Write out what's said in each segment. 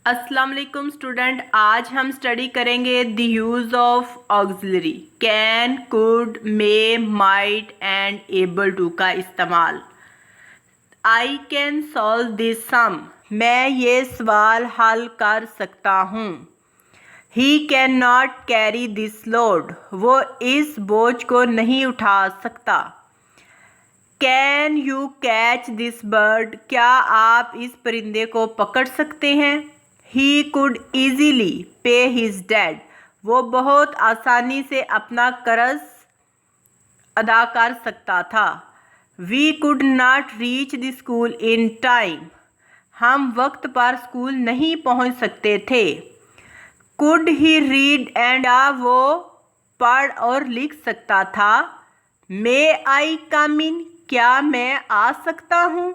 अस्सलाम वालेकुम स्टूडेंट। आज हम स्टडी करेंगे the use of auxiliary can, could, may, might and able to का इस्तेमाल। I can solve this sum, मैं ये सवाल हल कर सकता हूँ। He can not carry this load, वो इस बोझ को नहीं उठा सकता। Can you catch this bird, क्या आप इस परिंदे को पकड़ सकते हैं। He could easily pay his debt, वो बहुत आसानी से अपना कर्ज अदा कर सकता था। We could not reach the school in time, हम वक्त पर स्कूल नहीं पहुंच सकते थे। कुड ही रीड एंड वो पढ़ और लिख सकता था। मे आई कम इन, क्या मैं आ सकता हूँ।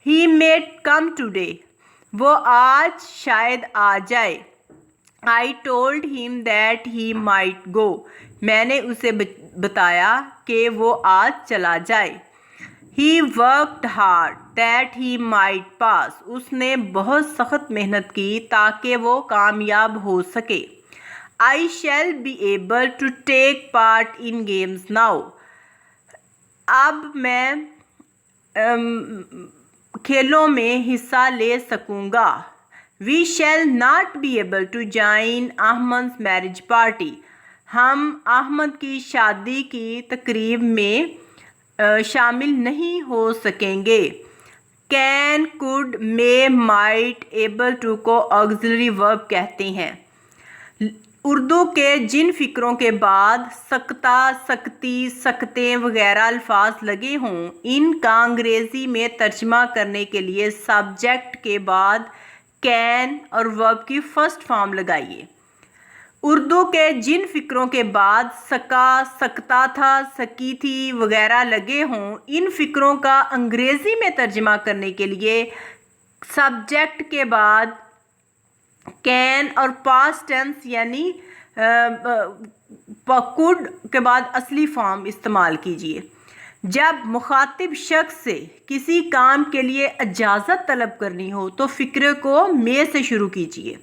ही मे कम टूडे, वो आज शायद आ जाए। I told him that he might go, मैंने उसे बताया कि वो आज चला जाए। He worked hard that he might pass, उसने बहुत सख्त मेहनत की ताकि वो कामयाब हो सके। I shall be able to take part in games now, अब मैं खेलों में हिस्सा ले सकूंगा। We shall not be able to join Ahmad marriage party, हम अहमद की शादी की तकरीब में शामिल नहीं हो सकेंगे। Can, could, may, might, able to को ऑक्सिलरी वर्ब कहते हैं। उर्दू के जिन फ़िक्रों के बाद सकता, सकती, सकते वगैरह अल्फाज लगे हों, इनका अंग्रेज़ी में तर्जमा करने के लिए सब्जेक्ट के बाद कैन और वर्ब की फ़र्स्ट फॉर्म लगाइए। उर्दू के जिन फ़िक्रों के बाद सका, सकता था, सकी थी वगैरह लगे हों, इन फ़िक्रों का अंग्रेज़ी में तर्जमा करने के लिए सब्जेक्ट के बाद कैन और पास्ट टेंस यानी कुड के बाद असली फॉर्म इस्तेमाल कीजिए। जब मुखातिब शख्स से किसी काम के लिए इजाज़त तलब करनी हो तो फ़िक्रे को मे से शुरू कीजिए।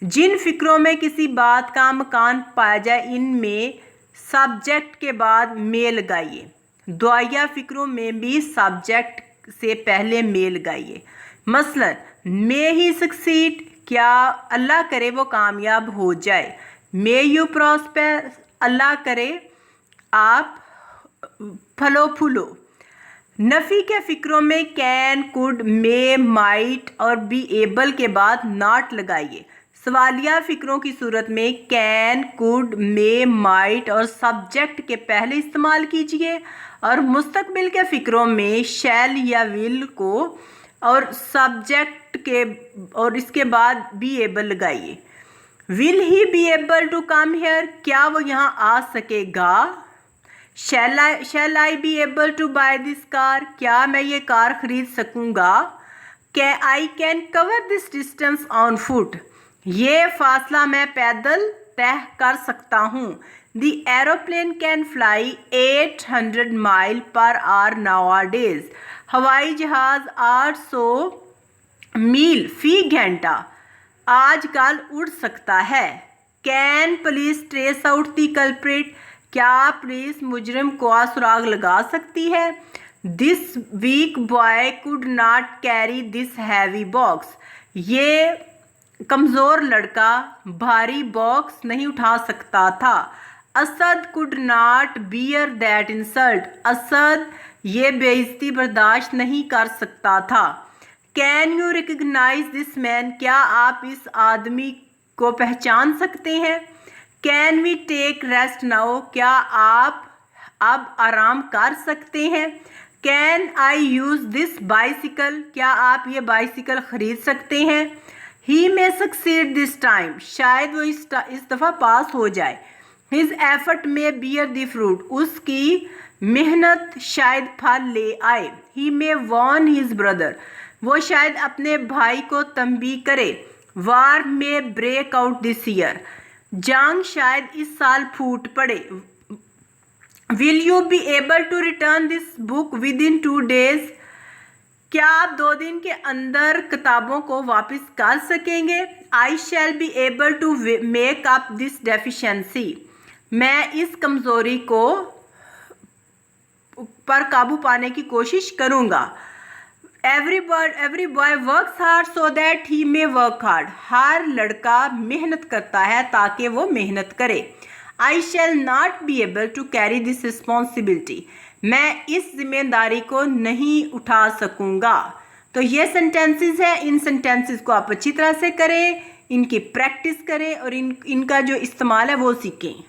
जिन फ़िक्रों में किसी बात का मकान पाया जाए, इनमें सब्जेक्ट के बाद मे लगाइए। दुआया फ़िक्रों में भी सब्जेक्ट से पहले मे लगाइए। मसलन मे ही सक्सीड, क्या अल्लाह करे वो कामयाब हो जाए। मे यू प्रॉस्पर, अल्लाह करे आप फलो फूलो। नफ़ी के फ़िक्रों में कैन, कुड, मे, माइट और बी एबल के बाद नॉट लगाइए। सवालिया फ़िक्रों की सूरत में कैन, कुड, मे, माइट और सब्जेक्ट के पहले इस्तेमाल कीजिए और मुस्तकबिल के फ़िक्रों में शैल या विल को और सब्जेक्ट के और इसके बाद बी एबल लगाइए। Will he be able to come here, क्या वो यहाँ आ सकेगा। Shall I be able to buy this car, क्या मैं ये कार खरीद सकूँगा। I can cover this distance on foot, ये फासला मैं पैदल तय कर सकता हूँ। The aeroplane can fly 800 mile per hour nowadays, हवाई जहाज़ 800 मील फी घंटा आजकल उड़ सकता है। Can police trace out the culprit, क्या पुलिस मुजरिम को सुराग लगा सकती है। This weak boy could not carry this heavy box, ये कमज़ोर लड़का भारी बॉक्स नहीं उठा सकता था। Asad could not bear that insult, Asad ये बेइज्जती बर्दाश्त नहीं कर सकता था। Can you recognise this man, क्या आप इस आदमी को पहचान सकते हैं। Can we take rest now, क्या आप अब आराम कर सकते हैं। Can I use this bicycle, क्या आप ये बाइसिकल ख़रीद सकते हैं। He may succeed this time, शायद वो इस दफ़ा पास हो जाए। His effort may bear the fruit, उसकी मेहनत शायद फल ले आए। He may warn his brother, वो शायद अपने भाई को तंबीह करे। War may break out this year, जंग शायद इस साल फूट पड़े। Will you be able to return this book with in 2 days, क्या आप 2 दिन के अंदर किताबों को वापस कर सकेंगे? I shall be able to make up this deficiency. मैं इस कमज़ोरी को पर काबू पाने की कोशिश करूँगा। Every boy works hard so that he may work hard. हर लड़का मेहनत करता है ताकि वो मेहनत करे। I shall not be able to carry this responsibility. मैं इस जिम्मेदारी को नहीं उठा सकूँगा। तो ये सेंटेंसेस है, इन सेंटेंसेस को आप अच्छी तरह से करें, इनकी प्रैक्टिस करें और इनका जो इस्तेमाल है वो सीखें।